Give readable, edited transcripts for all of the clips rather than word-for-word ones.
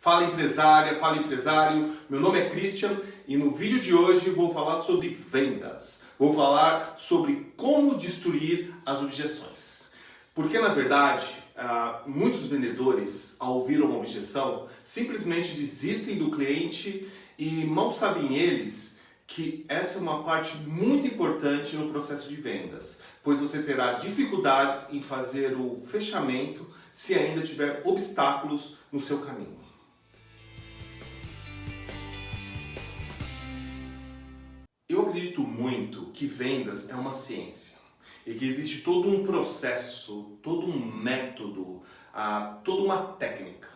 Fala empresária, fala empresário, meu nome é Christian e no vídeo de hoje vou falar sobre vendas. Vou falar sobre como destruir as objeções. Porque na verdade, muitos vendedores, ao ouvir uma objeção, simplesmente desistem do cliente e mal sabem eles que essa é uma parte muito importante no processo de vendas, pois você terá dificuldades em fazer o fechamento se ainda tiver obstáculos no seu caminho. Eu acredito muito que vendas é uma ciência e que existe todo um processo, todo um método, toda uma técnica.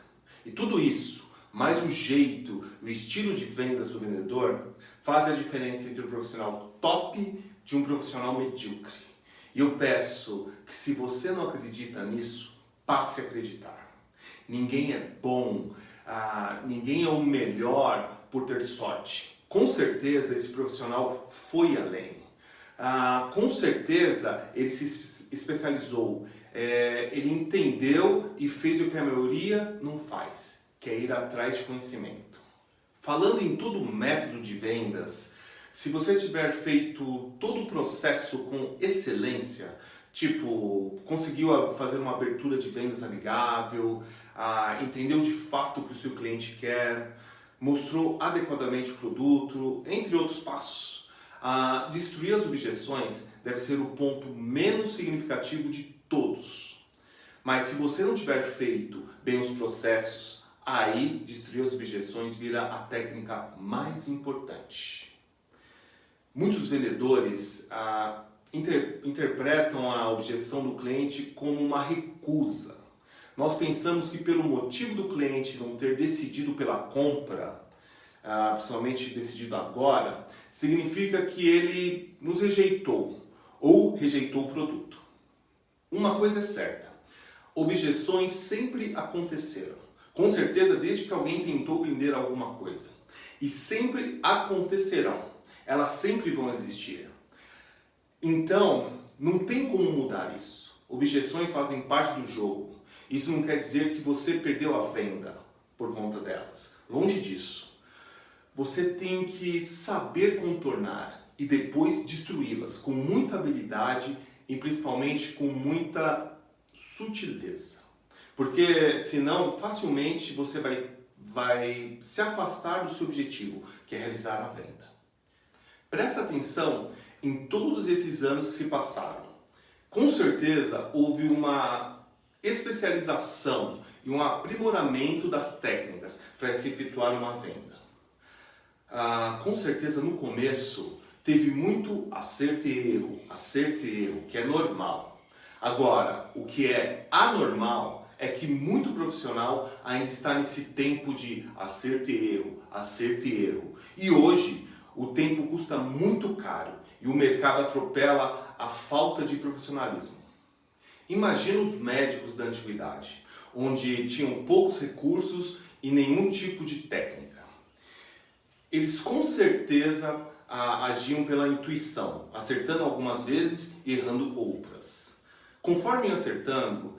E tudo isso, mais o jeito, o estilo de vendas do vendedor, faz a diferença entre um profissional top de um profissional medíocre. E eu peço que, se você não acredita nisso, passe a acreditar. Ninguém é bom, ninguém é o melhor por ter sorte. Com certeza esse profissional foi além. Com certeza ele se especializou. Ele entendeu e fez o que a maioria não faz, que é ir atrás de conhecimento. Falando em todo o método de vendas, se você tiver feito todo o processo com excelência, tipo, conseguiu fazer uma abertura de vendas amigável, entendeu de fato o que o seu cliente quer, mostrou adequadamente o produto, entre outros passos. Destruir as objeções deve ser o ponto menos significativo de todos. Mas se você não tiver feito bem os processos, aí destruir as objeções vira a técnica mais importante. Muitos vendedores interpretam a objeção do cliente como uma recusa. Nós pensamos que pelo motivo do cliente não ter decidido pela compra, principalmente decidido agora, significa que ele nos rejeitou ou rejeitou o produto. Uma coisa é certa, objeções sempre aconteceram. Com certeza desde que alguém tentou vender alguma coisa. E sempre acontecerão. Elas sempre vão existir. Então, não tem como mudar isso. Objeções fazem parte do jogo. Isso não quer dizer que você perdeu a venda por conta delas. Longe disso. Você tem que saber contornar e depois destruí-las com muita habilidade e principalmente com muita sutileza. Porque senão facilmente você vai se afastar do seu objetivo, que é realizar a venda. Presta atenção em todos esses anos que se passaram. Com certeza houve uma especialização e um aprimoramento das técnicas para se efetuar uma venda. Com certeza no começo teve muito acerto e erro, que é normal. Agora, o que é anormal é que muito profissional ainda está nesse tempo de acerto e erro. E hoje o tempo custa muito caro e o mercado atropela a falta de profissionalismo. Imagina os médicos da antiguidade, onde tinham poucos recursos e nenhum tipo de técnica. Eles com certeza agiam pela intuição, acertando algumas vezes e errando outras. Conforme acertando,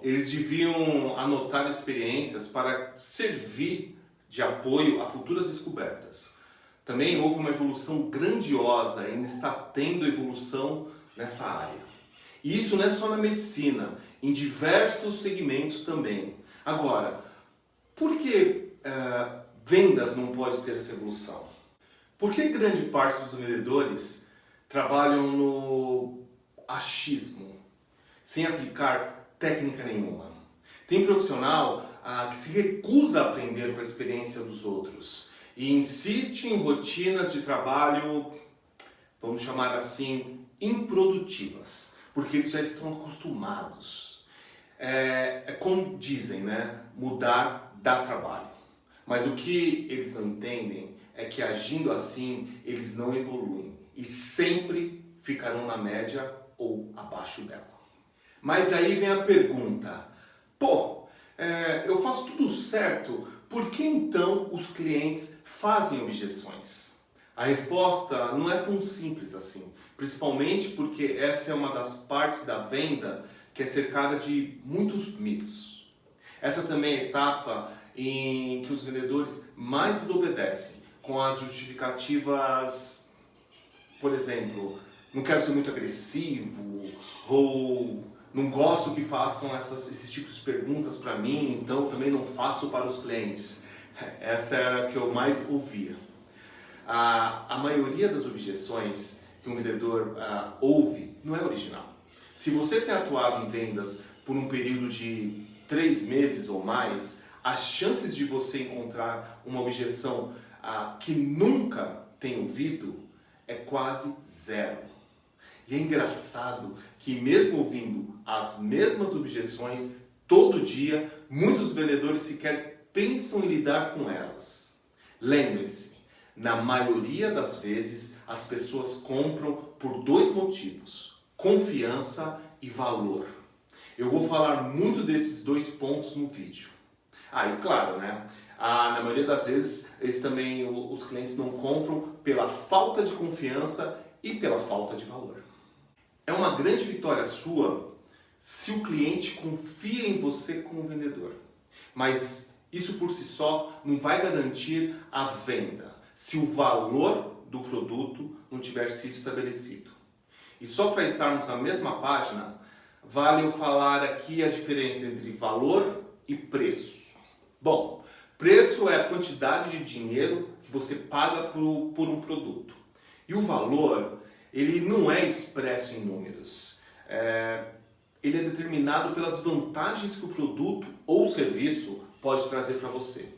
eles deviam anotar experiências para servir de apoio a futuras descobertas. Também houve uma evolução grandiosa, ainda está tendo evolução nessa área. E isso não é só na medicina, em diversos segmentos também. Agora, por que vendas não pode ter essa evolução? Por que grande parte dos vendedores trabalham no achismo, sem aplicar técnica nenhuma? Tem profissional que se recusa a aprender com a experiência dos outros e insiste em rotinas de trabalho, vamos chamar assim, improdutivas, porque eles já estão acostumados. É como dizem, né? Mudar dá trabalho. Mas o que eles não entendem é que agindo assim, eles não evoluem e sempre ficarão na média ou abaixo dela. Mas aí vem a pergunta, eu faço tudo certo, por que então os clientes fazem objeções? A resposta não é tão simples assim, principalmente porque essa é uma das partes da venda que é cercada de muitos mitos. Essa também é a etapa em que os vendedores mais desobedecem, com as justificativas, por exemplo, não quero ser muito agressivo, ou não gosto que façam esses tipos de perguntas para mim, então também não faço para os clientes. Essa era a que eu mais ouvia. A maioria das objeções que um vendedor ouve não é original. Se você tem atuado em vendas por um período de 3 meses ou mais, as chances de você encontrar uma objeção que nunca tem ouvido é quase zero. E é engraçado que mesmo ouvindo as mesmas objeções todo dia, muitos vendedores sequer pensam em lidar com elas. Lembre-se, na maioria das vezes as pessoas compram por 2 motivos: confiança e valor. Eu vou falar muito desses 2 pontos no vídeo. E claro, né? Na maioria das vezes, os clientes não compram pela falta de confiança e pela falta de valor. É uma grande vitória sua se o cliente confia em você como vendedor. Mas isso por si só não vai garantir a venda se o valor do produto não tiver sido estabelecido. E só para estarmos na mesma página, vale eu falar aqui a diferença entre valor e preço. Bom, preço é a quantidade de dinheiro que você paga por um produto. E o valor, ele não é expresso em números. Ele é determinado pelas vantagens que o produto ou serviço pode trazer para você.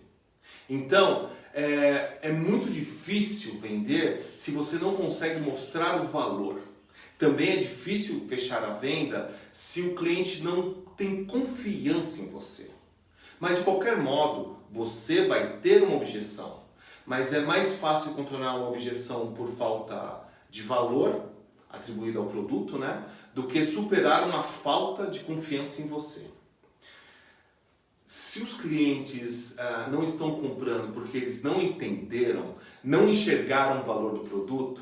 Então, é muito difícil vender se você não consegue mostrar o valor. Também é difícil fechar a venda se o cliente não tem confiança em você. Mas de qualquer modo, você vai ter uma objeção. Mas é mais fácil contornar uma objeção por falta de valor atribuído ao produto, né, do que superar uma falta de confiança em você. Se os clientes não estão comprando porque eles não entenderam, não enxergaram o valor do produto,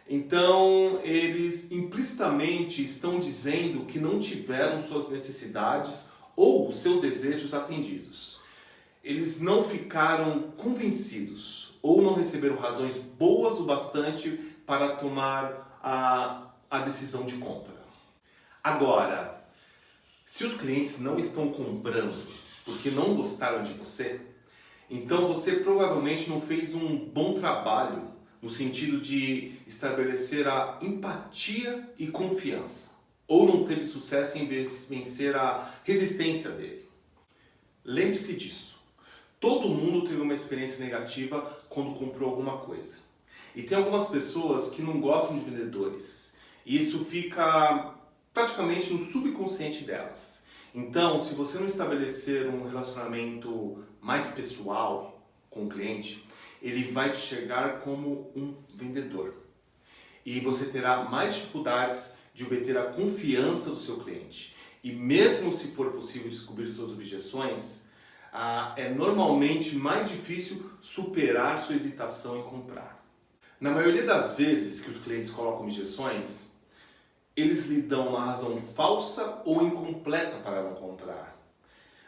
então eles implicitamente estão dizendo que não tiveram suas necessidades ou os seus desejos atendidos. Eles não ficaram convencidos ou não receberam razões boas o bastante para tomar a decisão de compra. Agora, se os clientes não estão comprando porque não gostaram de você, então você provavelmente não fez um bom trabalho no sentido de estabelecer a empatia e confiança, ou não teve sucesso em vencer a resistência dele. Lembre-se disso. Todo mundo teve uma experiência negativa quando comprou alguma coisa. E tem algumas pessoas que não gostam de vendedores. E isso fica praticamente no subconsciente delas. Então, se você não estabelecer um relacionamento mais pessoal com o cliente, ele vai te enxergar como um vendedor. E você terá mais dificuldades de obter a confiança do seu cliente. E mesmo se for possível descobrir suas objeções, é normalmente mais difícil superar sua hesitação em comprar. Na maioria das vezes que os clientes colocam objeções, eles lhe dão uma razão falsa ou incompleta para não comprar.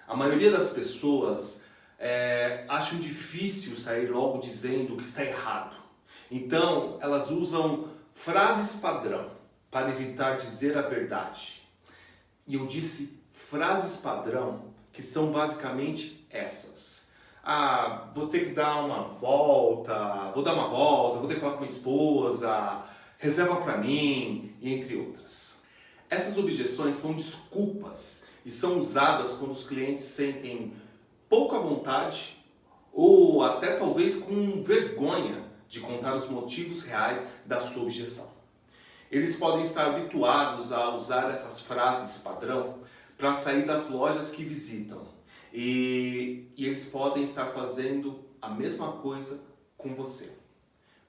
A maioria das pessoas acham difícil sair logo dizendo que está errado. Então, elas usam frases padrão para evitar dizer a verdade. E eu disse frases padrão que são basicamente essas. Vou ter que dar uma volta, vou ter que falar com minha esposa, reserva para mim, entre outras. Essas objeções são desculpas e são usadas quando os clientes sentem pouca vontade ou até talvez com vergonha de contar os motivos reais da sua objeção. Eles podem estar habituados a usar essas frases padrão para sair das lojas que visitam e eles podem estar fazendo a mesma coisa com você.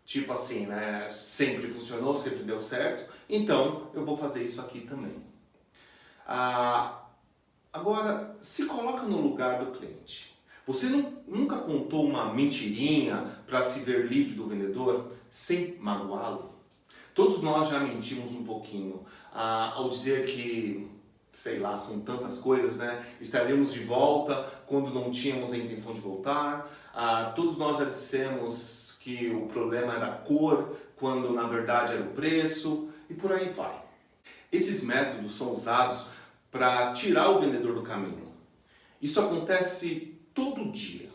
Tipo assim, né? Sempre funcionou, sempre deu certo, então eu vou fazer isso aqui também. Agora, se coloca no lugar do cliente. Você nunca contou uma mentirinha para se ver livre do vendedor sem magoá-lo? Todos nós já mentimos um pouquinho ao dizer que sei lá, são tantas coisas, né? Estaríamos de volta quando não tínhamos a intenção de voltar. Todos nós já dissemos que o problema era a cor, quando na verdade era o preço, e por aí vai. Esses métodos são usados para tirar o vendedor do caminho. Isso acontece todo dia.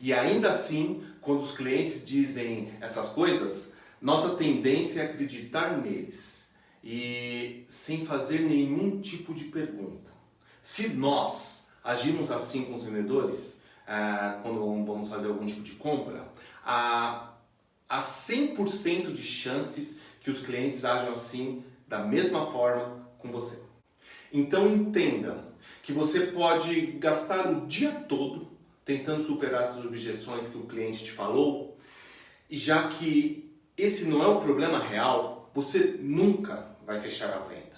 E ainda assim, quando os clientes dizem essas coisas, nossa tendência é acreditar neles e sem fazer nenhum tipo de pergunta. Se nós agimos assim com os vendedores, quando vamos fazer algum tipo de compra, há 100% de chances que os clientes ajam assim da mesma forma com você. Então entenda que você pode gastar o dia todo tentando superar essas objeções que o cliente te falou, e já que esse não é o problema real, você nunca vai fechar a venda.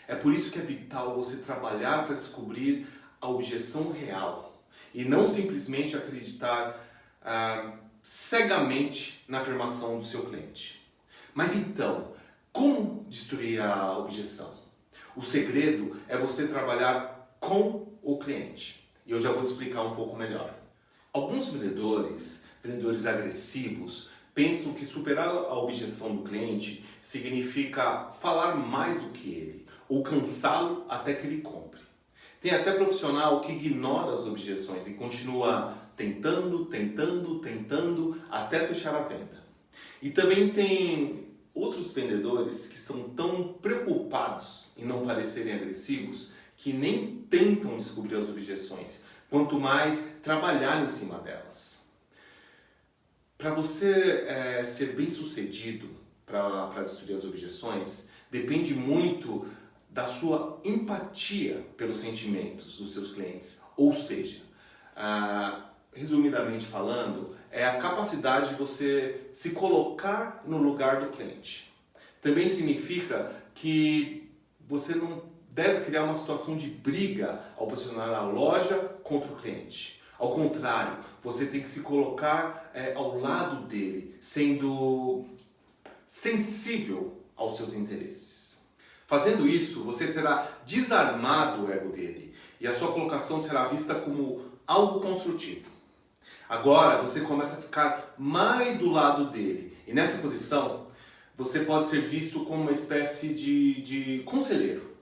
É por isso que é vital você trabalhar para descobrir a objeção real e não simplesmente acreditar cegamente na afirmação do seu cliente. Mas então, como destruir a objeção? O segredo é você trabalhar com o cliente. E eu já vou explicar um pouco melhor. Alguns vendedores agressivos, pensam que superar a objeção do cliente significa falar mais do que ele, ou cansá-lo até que ele compre. Tem até profissional que ignora as objeções e continua tentando até fechar a venda. E também tem outros vendedores que são tão preocupados em não parecerem agressivos que nem tentam descobrir as objeções, quanto mais trabalhar em cima delas. Para você ser bem sucedido para destruir as objeções, depende muito da sua empatia pelos sentimentos dos seus clientes. Ou seja, resumidamente falando, é a capacidade de você se colocar no lugar do cliente. Também significa que você não deve criar uma situação de briga ao posicionar a loja contra o cliente. Ao contrário, você tem que se colocar ao lado dele, sendo sensível aos seus interesses. Fazendo isso, você terá desarmado o ego dele e a sua colocação será vista como algo construtivo. Agora você começa a ficar mais do lado dele e nessa posição você pode ser visto como uma espécie de conselheiro.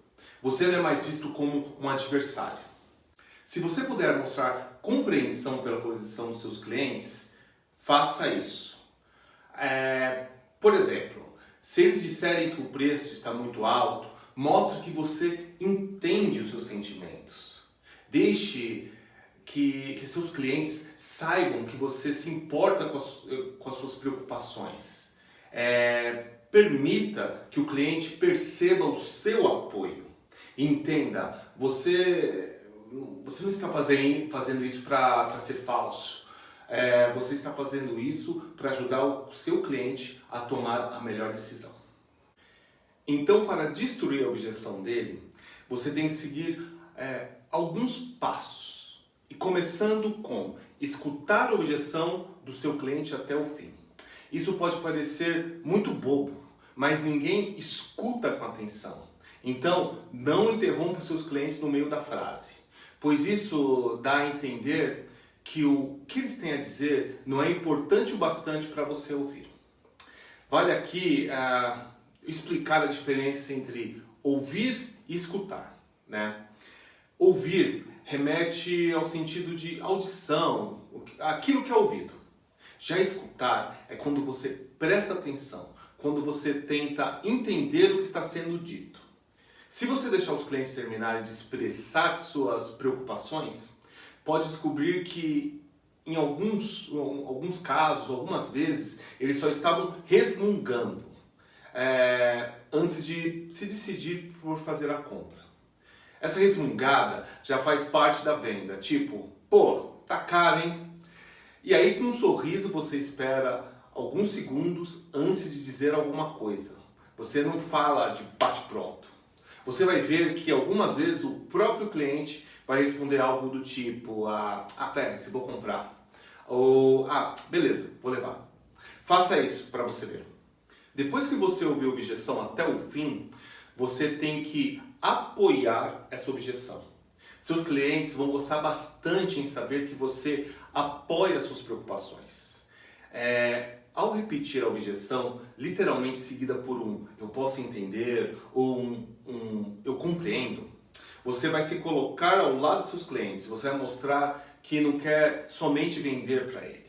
Você não é mais visto como um adversário. Se você puder mostrar compreensão pela posição dos seus clientes, faça isso. Por exemplo, se eles disserem que o preço está muito alto, mostre que você entende os seus sentimentos. Deixe que seus clientes saibam que você se importa com as suas preocupações. Permita que o cliente perceba o seu apoio. Entenda, você não está fazendo isso para ser falso. Você está fazendo isso para ajudar o seu cliente a tomar a melhor decisão. Então, para destruir a objeção dele, você tem que seguir alguns passos. E começando com escutar a objeção do seu cliente até o fim. Isso pode parecer muito bobo, mas ninguém escuta com atenção. Então, não interrompa seus clientes no meio da frase, pois isso dá a entender que o que eles têm a dizer não é importante o bastante para você ouvir. Vale aqui explicar a diferença entre ouvir e escutar, né? Ouvir remete ao sentido de audição, aquilo que é ouvido. Já escutar é quando você presta atenção, quando você tenta entender o que está sendo dito. Se você deixar os clientes terminarem de expressar suas preocupações, pode descobrir que em alguns casos, algumas vezes, eles só estavam resmungando antes de se decidir por fazer a compra. Essa resmungada já faz parte da venda, tipo, pô, tá caro, hein? E aí com um sorriso você espera alguns segundos antes de dizer alguma coisa. Você não fala de bate-pronto. Você vai ver que algumas vezes o próprio cliente vai responder algo do tipo, pera, se vou comprar. Ou, beleza, vou levar. Faça isso para você ver. Depois que você ouviu a objeção até o fim, você tem que apoiar essa objeção. Seus clientes vão gostar bastante em saber que você apoia suas preocupações. Ao repetir a objeção, literalmente seguida por um "eu posso entender" ou um "eu compreendo", você vai se colocar ao lado dos seus clientes, você vai mostrar que não quer somente vender para ele.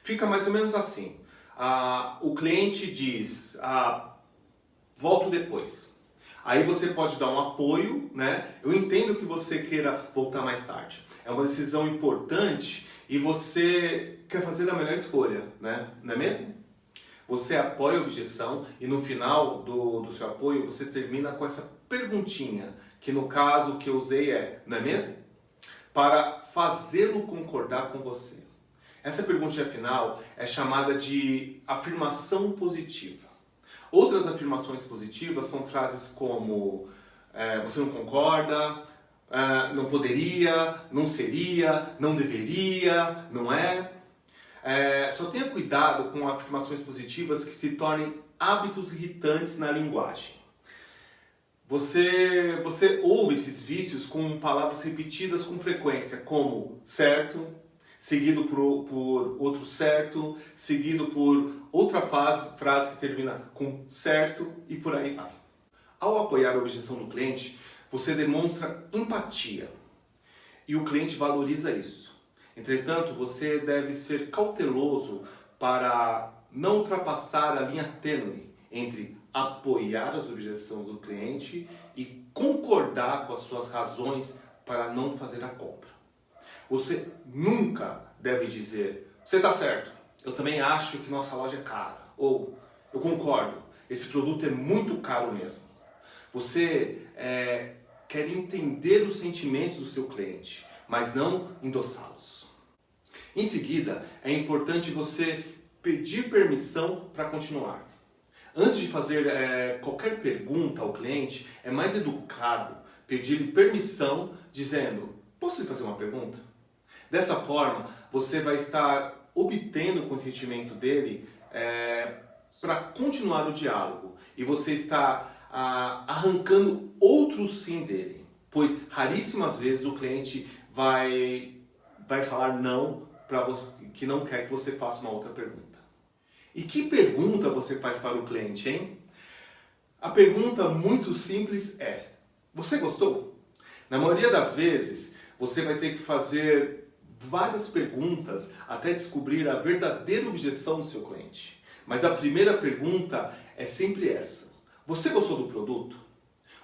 Fica mais ou menos assim. O cliente diz, volto depois. Aí você pode dar um apoio, né? Eu entendo que você queira voltar mais tarde. É uma decisão importante e você quer fazer a melhor escolha, né? Não é mesmo? Você apoia a objeção e no final do seu apoio você termina com essa perguntinha, que no caso que eu usei não é mesmo? Para fazê-lo concordar com você. Essa perguntinha final é chamada de afirmação positiva. Outras afirmações positivas são frases como você não concorda, não poderia, não seria, não deveria, não é? Só tenha cuidado com afirmações positivas que se tornem hábitos irritantes na linguagem. Você ouve esses vícios com palavras repetidas com frequência, como certo, seguido por outro certo, seguido por outra frase que termina com certo e por aí vai. Ao apoiar a objeção do cliente, você demonstra empatia e o cliente valoriza isso. Entretanto, você deve ser cauteloso para não ultrapassar a linha tênue entre apoiar as objeções do cliente e concordar com as suas razões para não fazer a compra. Você nunca deve dizer, você está certo, eu também acho que nossa loja é cara. Ou, eu concordo, esse produto é muito caro mesmo. Você quer entender os sentimentos do seu cliente, mas não endossá-los. Em seguida, é importante você pedir permissão para continuar. Antes de fazer qualquer pergunta ao cliente, é mais educado pedir permissão dizendo, posso lhe fazer uma pergunta? Dessa forma, você vai estar obtendo o consentimento dele para continuar o diálogo. E você está arrancando outro sim dele. Pois raríssimas vezes o cliente vai falar não, que não quer que você faça uma outra pergunta. E que pergunta você faz para o cliente, hein? A pergunta muito simples é, você gostou? Na maioria das vezes, você vai ter que fazer várias perguntas até descobrir a verdadeira objeção do seu cliente. Mas a primeira pergunta é sempre essa. Você gostou do produto?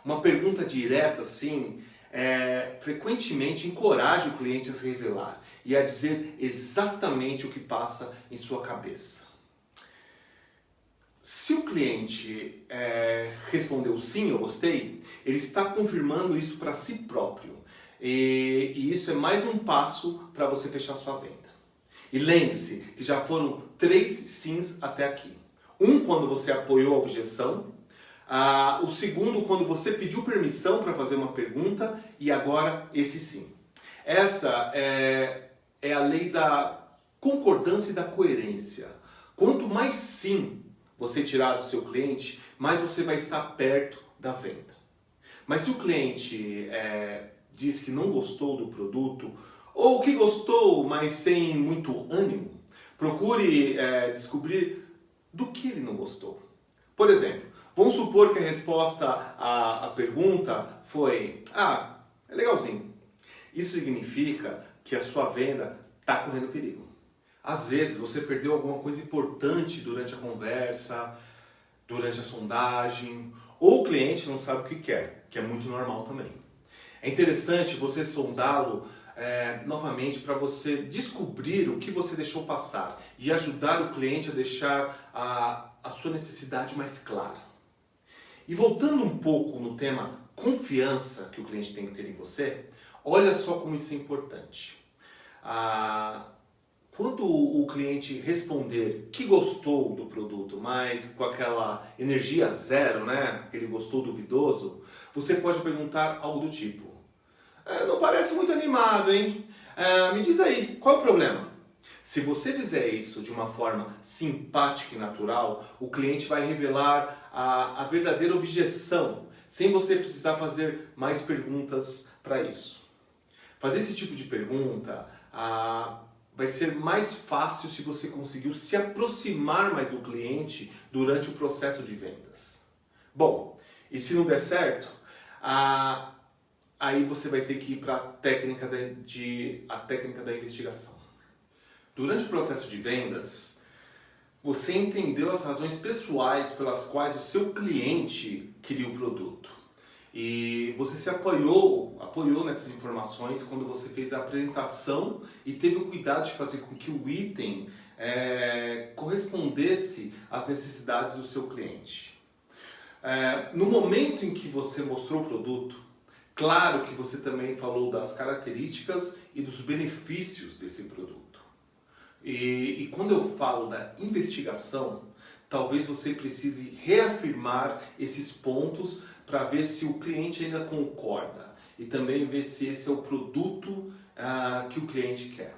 Uma pergunta direta assim, frequentemente encoraja o cliente a se revelar e a dizer exatamente o que passa em sua cabeça. Se o cliente respondeu sim, eu gostei, ele está confirmando isso para si próprio. E isso é mais um passo para você fechar sua venda. E lembre-se que já foram 3 sims até aqui. Um quando você apoiou a objeção, o segundo quando você pediu permissão para fazer uma pergunta e agora esse sim. Essa é a lei da concordância e da coerência. Quanto mais sim você tirar do seu cliente, mais você vai estar perto da venda. Mas se o cliente diz que não gostou do produto, ou que gostou, mas sem muito ânimo, procure descobrir do que ele não gostou. Por exemplo, vamos supor que a resposta à pergunta foi, é legalzinho. Isso significa que a sua venda está correndo perigo. Às vezes você perdeu alguma coisa importante durante a conversa, durante a sondagem, ou o cliente não sabe o que quer, que é muito normal também. É interessante você sondá-lo novamente para você descobrir o que você deixou passar e ajudar o cliente a deixar a sua necessidade mais clara. E voltando um pouco no tema confiança que o cliente tem que ter em você, olha só como isso é importante. Quando o cliente responder que gostou do produto, mas com aquela energia zero, né, que ele gostou duvidoso, você pode perguntar algo do tipo, não parece muito animado, hein? Me diz aí, qual é o problema? Se você fizer isso de uma forma simpática e natural, o cliente vai revelar a verdadeira objeção, sem você precisar fazer mais perguntas para isso. Fazer esse tipo de pergunta vai ser mais fácil se você conseguiu se aproximar mais do cliente durante o processo de vendas. Bom, e se não der certo, aí você vai ter que ir para a técnica da investigação. Durante o processo de vendas, você entendeu as razões pessoais pelas quais o seu cliente queria o produto. E você se apoiou nessas informações quando você fez a apresentação e teve o cuidado de fazer com que o item correspondesse às necessidades do seu cliente. No momento em que você mostrou o produto, claro que você também falou das características e dos benefícios desse produto. E quando eu falo da investigação, talvez você precise reafirmar esses pontos para ver se o cliente ainda concorda e também ver se esse é o produto que o cliente quer.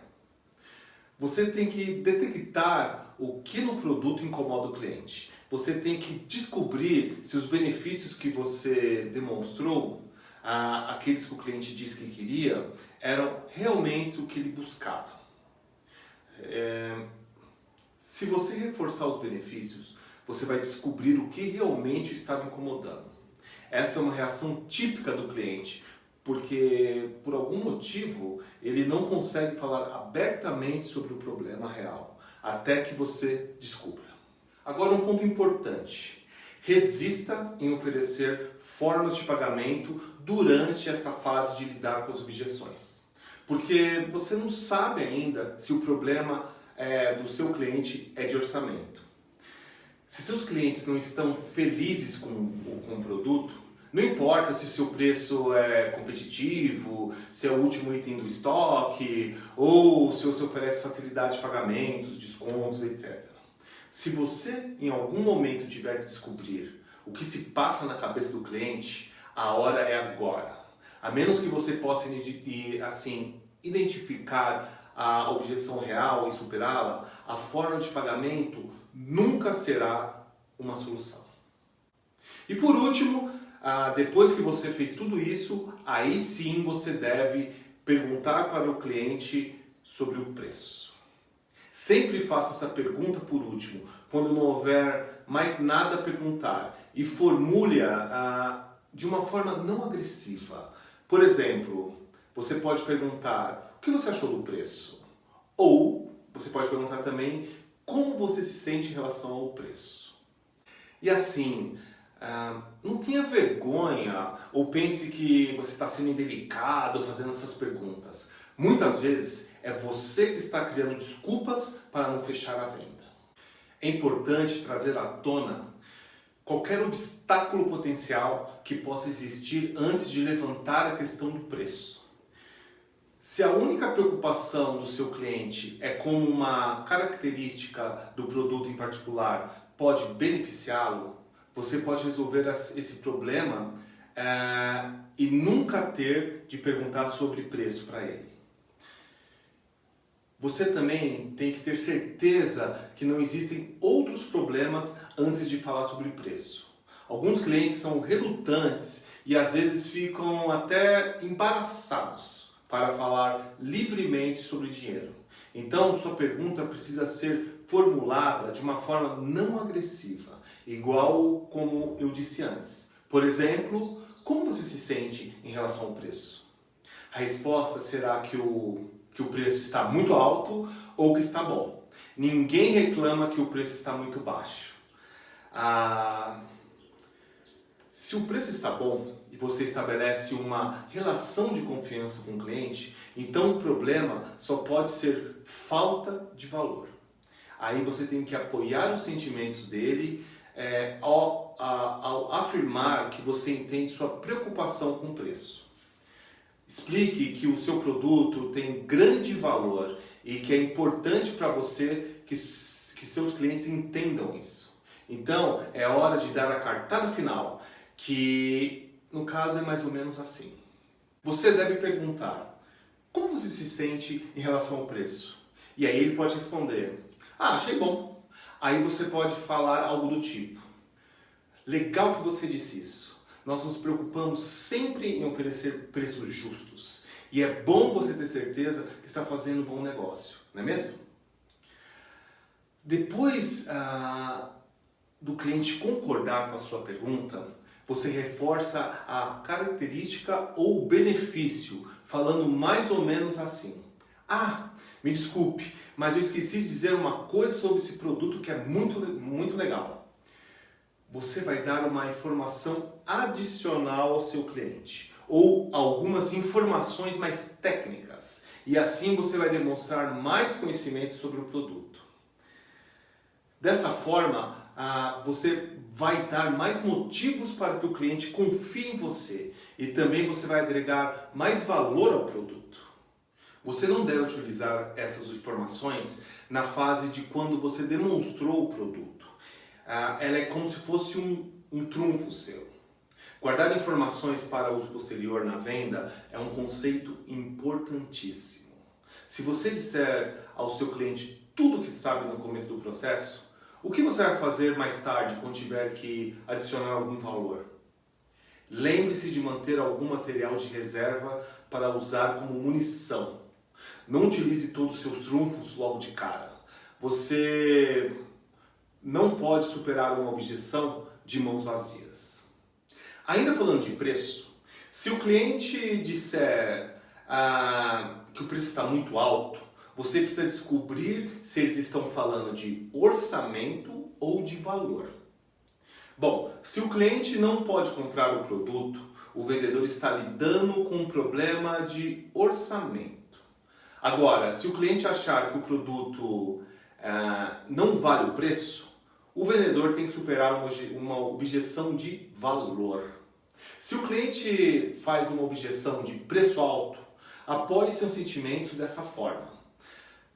Você tem que detectar o que no produto incomoda o cliente. Você tem que descobrir se os benefícios que você demonstrou, aqueles que o cliente disse que queria, eram realmente o que ele buscava. Se você reforçar os benefícios, você vai descobrir o que realmente estava incomodando. Essa é uma reação típica do cliente, porque por algum motivo ele não consegue falar abertamente sobre o problema real, até que você descubra. Agora um ponto importante: resista em oferecer formas de pagamento durante essa fase de lidar com as objeções. Porque você não sabe ainda se o problema do seu cliente é de orçamento. Se seus clientes não estão felizes com o produto, não importa se o seu preço é competitivo, se é o último item do estoque, ou se você oferece facilidade de pagamentos, descontos, etc. Se você em algum momento tiver que descobrir o que se passa na cabeça do cliente, a hora é agora. A menos que você possa identificar a objeção real e superá-la, a forma de pagamento nunca será uma solução. E por último, depois que você fez tudo isso, aí sim você deve perguntar para o cliente sobre o preço. Sempre faça essa pergunta por último, quando não houver mais nada a perguntar, e formule-a de uma forma não agressiva. Por exemplo, você pode perguntar: o que você achou do preço? Ou você pode perguntar também como você se sente em relação ao preço. E assim, não tenha vergonha ou pense que você está sendo indelicado fazendo essas perguntas. Muitas vezes é você que está criando desculpas para não fechar a venda. É importante trazer à tona qualquer obstáculo potencial que possa existir antes de levantar a questão do preço. Se a única preocupação do seu cliente é como uma característica do produto em particular pode beneficiá-lo, você pode resolver esse problema e nunca ter de perguntar sobre preço para ele. Você também tem que ter certeza que não existem outros problemas antes de falar sobre preço. Alguns clientes são relutantes e às vezes ficam até embaraçados para falar livremente sobre dinheiro. Então, sua pergunta precisa ser formulada de uma forma não agressiva, igual como eu disse antes. Por exemplo, como você se sente em relação ao preço? A resposta será que o preço está muito alto ou que está bom. Ninguém reclama que o preço está muito baixo. Se o preço está bom e você estabelece uma relação de confiança com o cliente, então o problema só pode ser falta de valor. Aí você tem que apoiar os sentimentos dele ao afirmar que você entende sua preocupação com o preço. Explique que o seu produto tem grande valor e que é importante para você que seus clientes entendam isso. Então, é hora de dar a cartada final, que no caso é mais ou menos assim. Você deve perguntar: como você se sente em relação ao preço? E aí ele pode responder: achei bom. Aí você pode falar algo do tipo: legal que você disse isso. nós nos preocupamos sempre em oferecer preços justos. E é bom você ter certeza que está fazendo um bom negócio, não é mesmo? Depois do cliente concordar com a sua pergunta, você reforça a característica ou benefício, falando mais ou menos assim. Me desculpe, mas eu esqueci de dizer uma coisa sobre esse produto que é muito legal. Você vai dar uma informação adicional ao seu cliente, ou algumas informações mais técnicas, e assim você vai demonstrar mais conhecimento sobre o produto. Dessa forma, você vai dar mais motivos para que o cliente confie em você e também você vai agregar mais valor ao produto. Você não deve utilizar essas informações na fase de quando você demonstrou o produto. Ela é como se fosse um trunfo seu. Guardar informações para uso posterior na venda é um conceito importantíssimo. Se você disser ao seu cliente tudo o que sabe no começo do processo, o que você vai fazer mais tarde quando tiver que adicionar algum valor? Lembre-se de manter algum material de reserva para usar como munição. Não utilize todos os seus trunfos logo de cara. Você não pode superar uma objeção de mãos vazias. Ainda falando de preço, se o cliente disser que o preço está muito alto, você precisa descobrir se eles estão falando de orçamento ou de valor. Bom, se o cliente não pode comprar o produto, o vendedor está lidando com um problema de orçamento. Agora, se o cliente achar que o produto não vale o preço, o vendedor tem que superar uma objeção de valor. Se o cliente faz uma objeção de preço alto, apoie seus sentimentos dessa forma.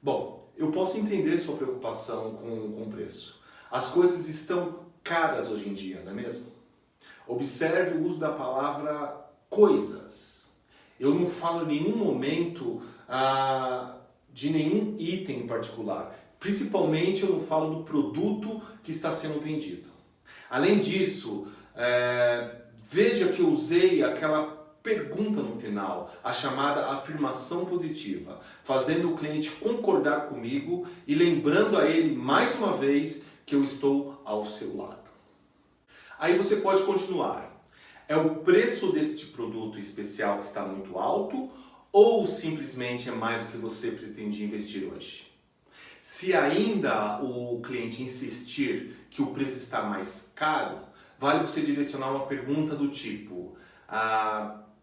Bom, eu posso entender sua preocupação com o preço. As coisas estão caras hoje em dia, não é mesmo? Observe o uso da palavra coisas. Eu não falo em nenhum momento de nenhum item em particular. Principalmente eu não falo do produto que está sendo vendido. Além disso, veja que eu usei aquela pergunta no final, a chamada afirmação positiva, fazendo o cliente concordar comigo e lembrando a ele mais uma vez que eu estou ao seu lado. Aí você pode continuar. É o preço deste produto especial que está muito alto ou simplesmente é mais do que você pretendia investir hoje? Se ainda o cliente insistir que o preço está mais caro, vale você direcionar uma pergunta do tipo: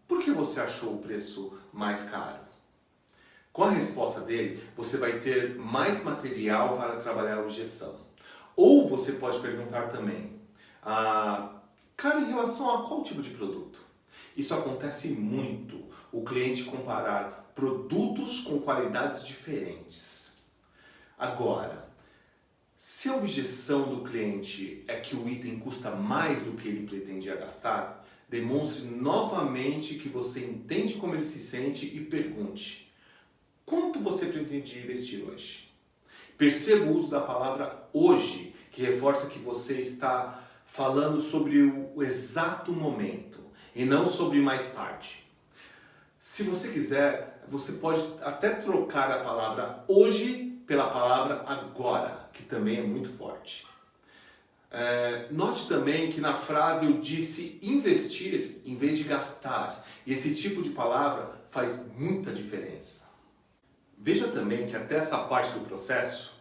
por que você achou o preço mais caro? Com a resposta dele, você vai ter mais material para trabalhar a objeção. Ou você pode perguntar também: caro em relação a qual tipo de produto? Isso acontece muito, o cliente comparar produtos com qualidades diferentes. Agora, se a objeção do cliente é que o item custa mais do que ele pretendia gastar, demonstre novamente que você entende como ele se sente e pergunte: quanto você pretendia investir hoje? Perceba o uso da palavra hoje, que reforça que você está falando sobre o exato momento e não sobre mais tarde. Se você quiser, você pode até trocar a palavra hoje pela palavra agora, que também é muito forte. Note também que na frase eu disse investir em vez de gastar, e esse tipo de palavra faz muita diferença. Veja também que até essa parte do processo,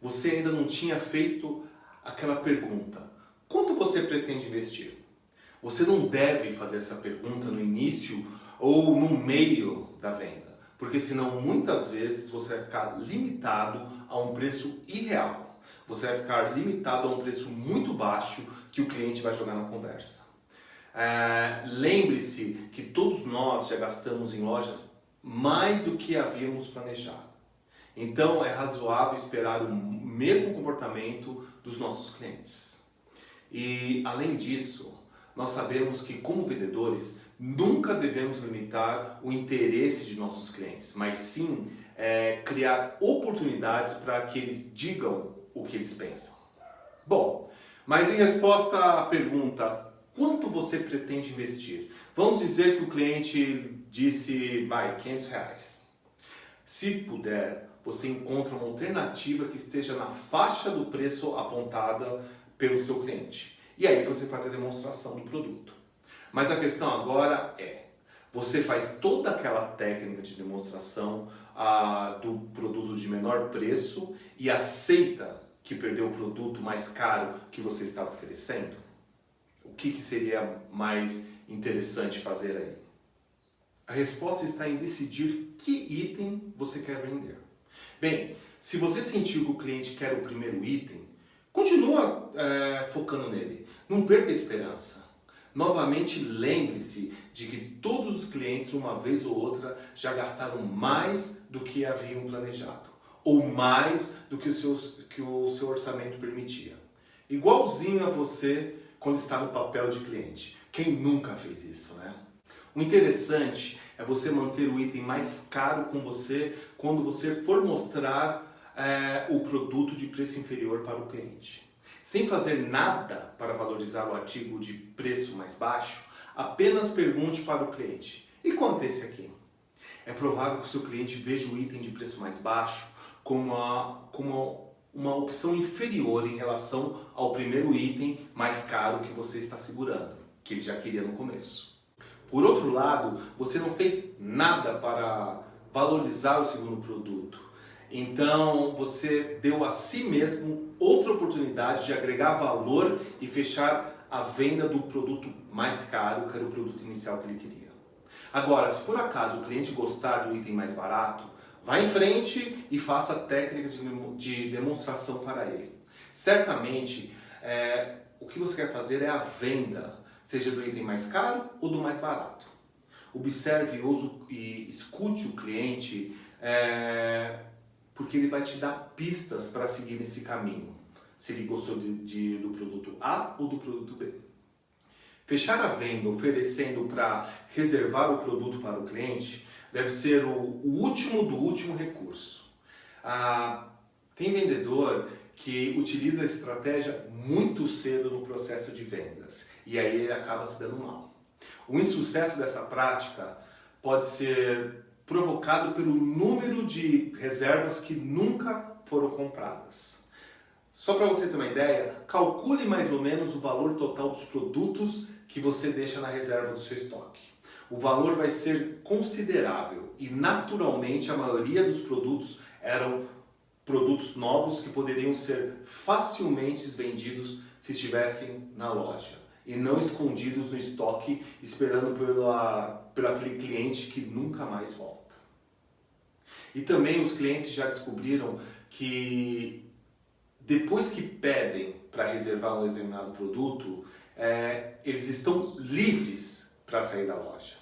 você ainda não tinha feito aquela pergunta: quanto você pretende investir? Você não deve fazer essa pergunta no início ou no meio da venda, porque senão muitas vezes você vai ficar limitado a um preço irreal. Você vai ficar limitado a um preço muito baixo que o cliente vai jogar na conversa. Lembre-se que todos nós já gastamos em lojas mais do que havíamos planejado. Então é razoável esperar o mesmo comportamento dos nossos clientes. E além disso, nós sabemos que como vendedores nunca devemos limitar o interesse de nossos clientes, mas sim criar oportunidades para que eles digam o que eles pensam. Bom, mas em resposta à pergunta quanto você pretende investir? Vamos dizer que o cliente disse, vai, R$500. Se puder, você encontra uma alternativa que esteja na faixa do preço apontada pelo seu cliente. E aí você faz a demonstração do produto. Mas a questão agora é, você faz toda aquela técnica de demonstração do produto de menor preço e aceita que perdeu o produto mais caro que você estava oferecendo? O que seria mais interessante fazer aí? A resposta está em decidir que item você quer vender. Bem, se você sentiu que o cliente quer o primeiro item, continua focando nele. Não perca a esperança. Novamente, lembre-se de que todos os clientes, uma vez ou outra, já gastaram mais do que haviam planejado, ou mais do que o seu orçamento permitia. Igualzinho a você quando está no papel de cliente. Quem nunca fez isso, né? O interessante é você manter o item mais caro com você quando você for mostrar o produto de preço inferior para o cliente. Sem fazer nada para valorizar o artigo de preço mais baixo, apenas pergunte para o cliente: e quanto é esse aqui? É provável que o seu cliente veja o item de preço mais baixo como uma opção inferior em relação ao primeiro item mais caro que você está segurando, que ele já queria no começo. Por outro lado, você não fez nada para valorizar o segundo produto. Então, você deu a si mesmo outra oportunidade de agregar valor e fechar a venda do produto mais caro, que era o produto inicial que ele queria. Agora, se por acaso o cliente gostar do item mais barato, vá em frente e faça a técnica de demonstração para ele. Certamente, o que você quer fazer é a venda, seja do item mais caro ou do mais barato. Observe e escute o cliente, porque ele vai te dar pistas para seguir nesse caminho, se ele gostou do produto A ou do produto B. Fechar a venda oferecendo para reservar o produto para o cliente deve ser o último do último recurso. Tem vendedor que utiliza a estratégia muito cedo no processo de vendas e aí ele acaba se dando mal. O insucesso dessa prática pode ser provocado pelo número de reservas que nunca foram compradas. Só para você ter uma ideia, calcule mais ou menos o valor total dos produtos que você deixa na reserva do seu estoque. O valor vai ser considerável e naturalmente a maioria dos produtos eram produtos novos que poderiam ser facilmente vendidos se estivessem na loja e não escondidos no estoque esperando por aquele cliente que nunca mais volta. E também os clientes já descobriram que depois que pedem para reservar um determinado produto, eles estão livres para sair da loja.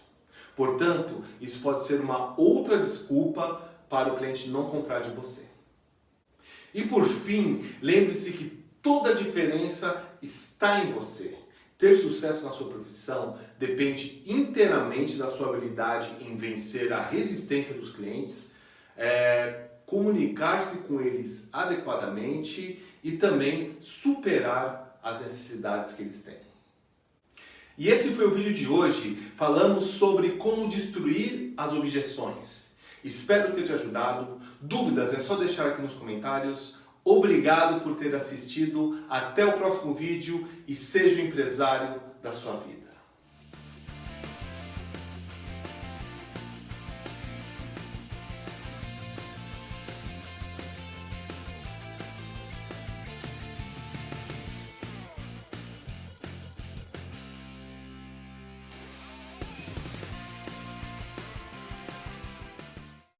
Portanto, isso pode ser uma outra desculpa para o cliente não comprar de você. E por fim, lembre-se que toda a diferença está em você. Ter sucesso na sua profissão depende inteiramente da sua habilidade em vencer a resistência dos clientes, comunicar-se com eles adequadamente e também superar as necessidades que eles têm. E esse foi o vídeo de hoje. Falamos sobre como destruir as objeções. Espero ter te ajudado. Dúvidas é só deixar aqui nos comentários. Obrigado por ter assistido. Até o próximo vídeo e seja o empresário da sua vida.